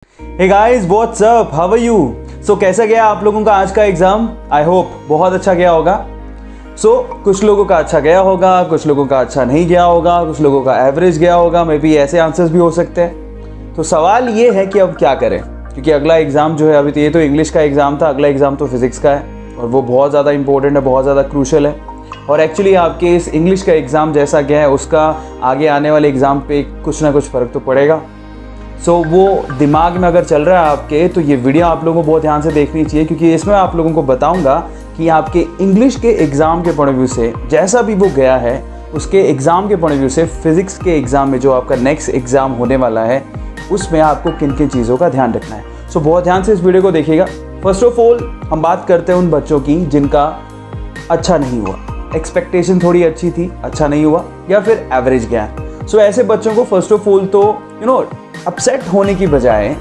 Hey guys, what's up, how are you? So कैसा गया आप लोगों का आज का एग्जाम? आई होप बहुत अच्छा गया होगा। कुछ लोगों का अच्छा गया होगा, कुछ लोगों का अच्छा नहीं गया होगा, कुछ लोगों का एवरेज गया होगा, मे बी ऐसे आंसर्स भी हो सकते हैं। तो सवाल ये है कि अब क्या करें, क्योंकि अगला एग्जाम जो है, अभी तो ये तो इंग्लिश का एग्जाम था, अगला एग्जाम तो फिजिक्स का है और वो बहुत ज़्यादा इंपॉर्टेंट है, बहुत ज़्यादा क्रूशल है। और एक्चुअली आपके इस इंग्लिश का एग्ज़ाम जैसा गया है उसका आगे आने वाले एग्ज़ाम पे कुछ ना कुछ फ़र्क तो पड़ेगा। वो दिमाग में अगर चल रहा है आपके, तो ये वीडियो आप लोगों को बहुत ध्यान से देखनी चाहिए, क्योंकि इसमें आप लोगों को बताऊंगा कि आपके इंग्लिश के एग्ज़ाम के पॉइंट ऑफ व्यू से जैसा भी वो गया है, उसके एग्ज़ाम के पॉइंट ऑफ व्यू से फिज़िक्स के एग्ज़ाम में जो आपका नेक्स्ट एग्ज़ाम होने वाला है उसमें आपको किन किन चीज़ों का ध्यान रखना है। बहुत ध्यान से इस वीडियो को देखिएगा। फर्स्ट ऑफ ऑल हम बात करते हैं उन बच्चों की जिनका अच्छा नहीं हुआ, एक्सपेक्टेशन थोड़ी अच्छी थी, अच्छा नहीं हुआ, या फिर एवरेज गया। ऐसे बच्चों को फर्स्ट ऑफ ऑल तो अपसेट होने की बजाय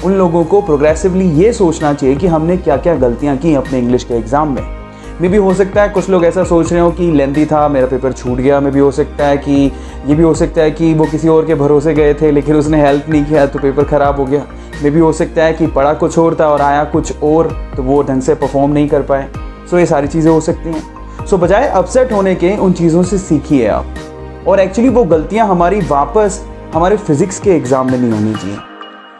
उन लोगों को प्रोग्रेसिवली ये सोचना चाहिए कि हमने क्या क्या गलतियां की अपने इंग्लिश के एग्ज़ाम में। मे भी हो सकता है कुछ लोग ऐसा सोच रहे हो कि लेंथी था, मेरा पेपर छूट गया। मे भी हो सकता है कि ये भी हो सकता है कि वो किसी और के भरोसे गए थे लेकिन उसने हेल्प नहीं किया तो पेपर ख़राब हो गया। मे भी हो सकता है कि पढ़ा कुछ और था और आया कुछ और, तो वो ढंग से परफॉर्म नहीं कर पाए। ये सारी चीज़ें हो सकती हैं। बजाय अपसेट होने के उन चीज़ों से सीखिए आप, और एक्चुअली वो गलतियाँ हमारी वापस हमारे फिजिक्स के एग्ज़ाम में नहीं होनी चाहिए।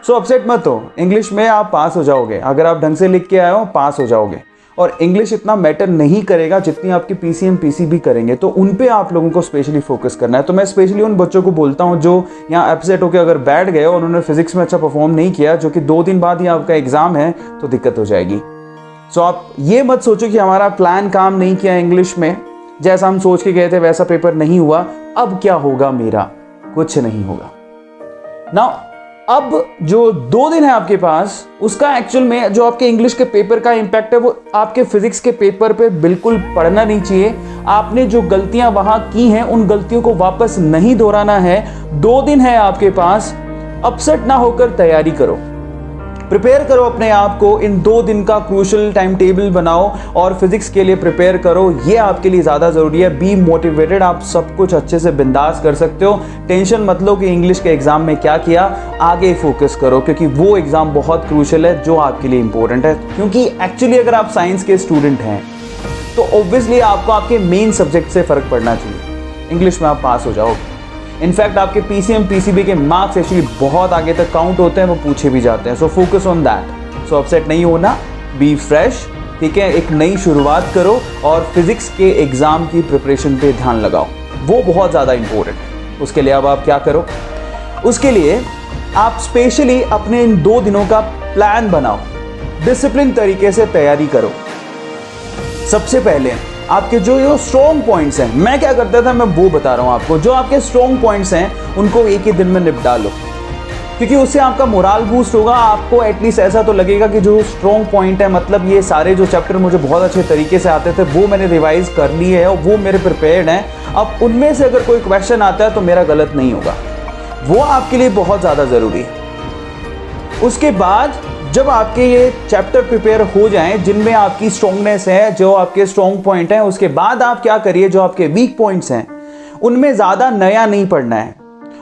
अपसेट मत हो, इंग्लिश में आप पास हो जाओगे। अगर आप ढंग से लिख के आए हो पास हो जाओगे, और इंग्लिश इतना मैटर नहीं करेगा जितनी आपकी पीसीएम पीसीबी करेंगे, तो उन पे आप लोगों को स्पेशली फोकस करना है। तो मैं स्पेशली उन बच्चों को बोलता हूँ जो यहाँ अपसेट होकर अगर बैठ गए और उन्होंने फिजिक्स में अच्छा परफॉर्म नहीं किया, जो कि 2 दिन बाद ही आपका एग्ज़ाम है, तो दिक्कत हो जाएगी। आप ये मत सोचो कि हमारा प्लान काम नहीं किया इंग्लिश में, जैसा हम सोच के गए थे वैसा पेपर नहीं हुआ, अब क्या होगा मेरा, कुछ नहीं होगा ना। अब जो 2 दिन है आपके पास, उसका एक्चुअल में जो आपके इंग्लिश के पेपर का इंपैक्ट है वो आपके फिजिक्स के पेपर पे बिल्कुल पड़ना नहीं चाहिए। आपने जो गलतियां वहां की हैं उन गलतियों को वापस नहीं दोहराना है। 2 दिन है आपके पास, अपसेट ना होकर तैयारी करो, प्रिपेयर करो अपने आप को। इन 2 दिन का क्रूशल टाइम टेबल बनाओ और फिजिक्स के लिए प्रिपेयर करो, ये आपके लिए ज़्यादा ज़रूरी है। बी मोटिवेटेड, आप सब कुछ अच्छे से बिंदास कर सकते हो। टेंशन मत लो कि इंग्लिश के एग्ज़ाम में क्या किया, आगे फोकस करो, क्योंकि वो एग्ज़ाम बहुत क्रूशल है जो आपके लिए इंपॉर्टेंट है। क्योंकि एक्चुअली अगर आप साइंस के स्टूडेंट हैं तो ऑब्वियसली आपको आपके मेन सब्जेक्ट से फ़र्क पड़ना चाहिए। इंग्लिश में आप पास हो जाओगे। इनफैक्ट आपके पीसीएम पीसीबी के मार्क्स एक्चुअली बहुत आगे तक काउंट होते हैं, वो पूछे भी जाते हैं। Focus on that. अपसेट नहीं होना, बी फ्रेश, ठीक है। एक नई शुरुआत करो और फिजिक्स के एग्जाम की प्रिपरेशन पे ध्यान लगाओ, वो बहुत ज़्यादा इंपॉर्टेंट है। उसके लिए अब आप क्या करो, उसके लिए आप स्पेशली अपने इन 2 दिनों का प्लान बनाओ, डिसिप्लिन तरीके से तैयारी करो। सबसे पहले आपके जो स्ट्रॉन्ग पॉइंट्स हैं, मैं क्या करता था मैं वो बता रहा हूं आपको। जो आपके स्ट्रॉन्ग पॉइंट्स हैं उनको एक ही दिन में निपटा लो, क्योंकि उससे आपका मोराल बूस्ट होगा। आपको एटलीस्ट ऐसा तो लगेगा कि जो स्ट्रॉन्ग पॉइंट है, मतलब ये सारे जो चैप्टर मुझे बहुत अच्छे तरीके से आते थे वो मैंने रिवाइज कर लिए हैं और वो मेरे प्रिपेयर्ड हैं। अब उनमें से अगर कोई क्वेश्चन आता है तो मेरा गलत नहीं होगा, वो आपके लिए बहुत ज़्यादा ज़रूरी है। उसके बाद जब आपके ये चैप्टर प्रिपेयर हो जाएं जिनमें आपकी स्ट्रॉन्गनेस है, जो आपके स्ट्रॉन्ग पॉइंट हैं, उसके बाद आप क्या करिए, जो आपके वीक पॉइंट्स हैं उनमें ज़्यादा नया नहीं पढ़ना है।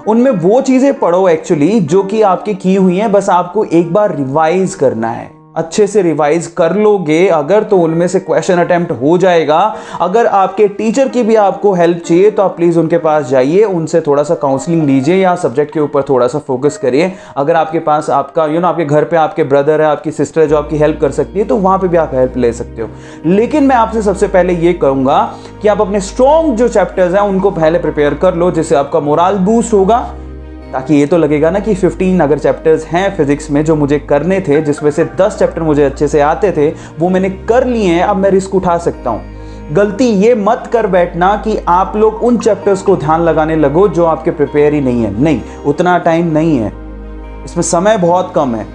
उनमें वो चीज़ें पढ़ो एक्चुअली जो कि आपकी की हुई हैं, बस आपको एक बार रिवाइज करना है। अच्छे से रिवाइज कर लोगे अगर, तो उनमें से क्वेश्चन अटेम्प्ट हो जाएगा। अगर आपके टीचर की भी आपको हेल्प चाहिए तो आप प्लीज़ उनके पास जाइए, उनसे थोड़ा सा काउंसलिंग लीजिए या सब्जेक्ट के ऊपर थोड़ा सा फोकस करिए। अगर आपके पास आपका आपके घर पे आपके ब्रदर है, आपकी सिस्टर है जो आपकी हेल्प कर सकती है, तो वहाँ पे भी आप हेल्प ले सकते हो। लेकिन मैं आपसे सबसे पहले ये कहूँगा कि आप अपने स्ट्रॉन्ग जो चैप्टर्स हैं उनको पहले प्रिपेयर कर लो, जिससे आपका मोराल बूस्ट होगा। ताकि ये तो लगेगा ना कि 15 अगर चैप्टर्स हैं फिजिक्स में जो मुझे करने थे, जिसमें से 10 चैप्टर मुझे अच्छे से आते थे, वो मैंने कर लिए हैं, अब मैं रिस्क उठा सकता हूँ। गलती ये मत कर बैठना कि आप लोग उन चैप्टर्स को ध्यान लगाने लगो जो आपके प्रिपेयर ही नहीं है। नहीं, उतना टाइम नहीं है, इसमें समय बहुत कम है,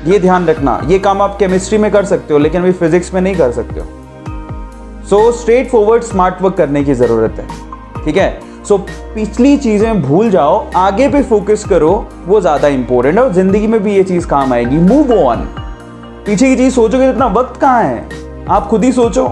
ये ध्यान रखना। ये काम आप केमिस्ट्री में कर सकते हो लेकिन अभी फिजिक्स में नहीं कर सकते हो। स्ट्रेट फॉरवर्ड स्मार्ट वर्क करने की ज़रूरत है, ठीक है। पिछली चीज़ें भूल जाओ, आगे पे फोकस करो, वो ज़्यादा इंपॉर्टेंट है और ज़िंदगी में भी ये चीज़ काम आएगी। Move on. पीछे की चीज़ सोचोगे तो इतना वक्त कहाँ है, आप खुद ही सोचो।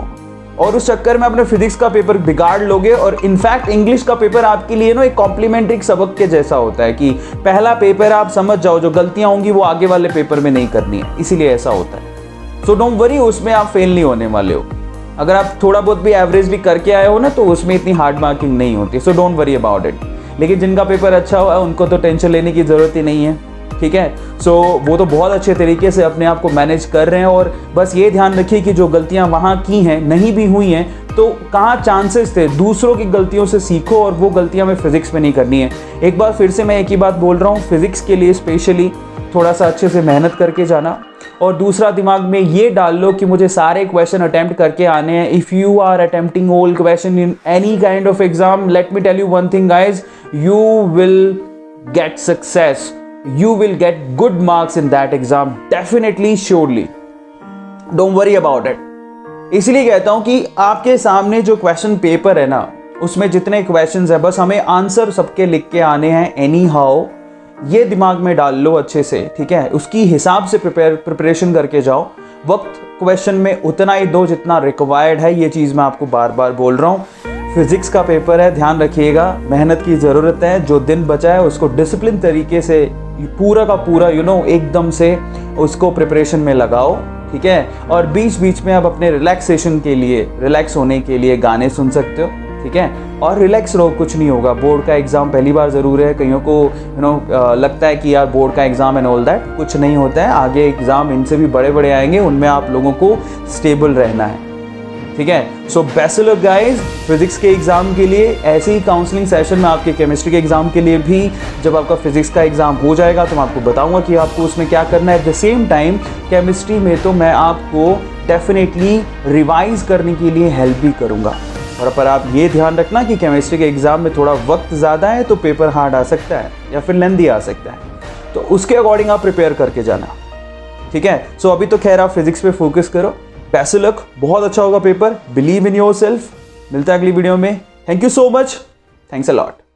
और उस चक्कर में अपने फिजिक्स का पेपर बिगाड़ लोगे। और इनफैक्ट इंग्लिश का पेपर आपके लिए ना एक कॉम्प्लीमेंट्री सबक के जैसा होता है कि पहला पेपर आप समझ जाओ, जो गलतियां होंगी वो आगे वाले पेपर में नहीं करनी है, इसीलिए ऐसा होता है। सो डोंट वरी, उसमें आप फेल नहीं होने वाले हो। अगर आप थोड़ा बहुत भी एवरेज भी करके आए हो ना तो उसमें इतनी हार्ड मार्किंग नहीं होती। So don't worry about it. लेकिन जिनका पेपर अच्छा हुआ है उनको तो टेंशन लेने की ज़रूरत ही नहीं है, ठीक है। सो वो तो बहुत अच्छे तरीके से अपने आप को मैनेज कर रहे हैं। और बस ये ध्यान रखिए कि जो गलतियां वहाँ की हैं, नहीं भी हुई हैं, तो कहाँ चांसेस थे, दूसरों की गलतियों से सीखो और वो गलतियां हमें फिजिक्स में नहीं करनी है। एक बार फिर से मैं एक ही बात बोल रहा हूँ, फिजिक्स के लिए स्पेशली थोड़ा सा अच्छे से मेहनत करके जाना। और दूसरा, दिमाग में ये डाल लो कि मुझे सारे क्वेश्चन अटेम्प्ट करके आने हैं। If you are attempting all question in any kind of exam, let me tell you one thing guys, you will get success, you will get good marks in that exam, definitely, surely, don't worry about it। इसलिए कहता हूं कि आपके सामने जो question paper है ना, उसमें जितने क्वेश्चंस है बस हमें आंसर सबके लिख के आने हैं एनी हाउ। ये दिमाग में डाल लो अच्छे से, ठीक है। उसकी हिसाब से प्रिपरेशन करके जाओ। वक्त क्वेश्चन में उतना ही दो जितना रिक्वायर्ड है, ये चीज़ मैं आपको बार बार बोल रहा हूँ। फिजिक्स का पेपर है, ध्यान रखिएगा, मेहनत की ज़रूरत है। जो दिन बचा है उसको डिसिप्लिन तरीके से पूरा का पूरा एकदम से उसको प्रिपरेशन में लगाओ, ठीक है। और बीच बीच में आप अपने रिलैक्सेशन के लिए, रिलैक्स होने के लिए गाने सुन सकते हो, ठीक है। और रिलैक्स रहो, कुछ नहीं होगा। बोर्ड का एग्ज़ाम पहली बार ज़रूर है, कईयों को लगता है कि यार बोर्ड का एग्ज़ाम एंड ऑल दैट, कुछ नहीं होता है। आगे एग्ज़ाम इनसे भी बड़े बड़े आएंगे, उनमें आप लोगों को स्टेबल रहना है, ठीक है। So best of luck guys physics के एग्जाम के लिए। ऐसे ही काउंसलिंग सेशन में आपके केमिस्ट्री के एग्जाम के लिए भी, जब आपका फिजिक्स का एग्जाम हो जाएगा तो मैं आपको बताऊंगा कि आपको उसमें क्या करना है। At the same time chemistry में तो मैं आपको डेफिनेटली रिवाइज करने के लिए हेल्प भी करूंगा। और पर आप ये ध्यान रखना कि केमिस्ट्री के एग्जाम में थोड़ा वक्त ज़्यादा है तो पेपर हार्ड आ सकता है या फिर लेंदी आ सकता है, तो उसके अकॉर्डिंग आप प्रिपेयर करके जाना, ठीक है। सो अभी तो खैर आप फिजिक्स पे फोकस करो। बेस्ट ऑफ लक, बहुत अच्छा होगा paper, believe in your self. मिलता है अगली वीडियो में। Thank you so much, thanks a lot.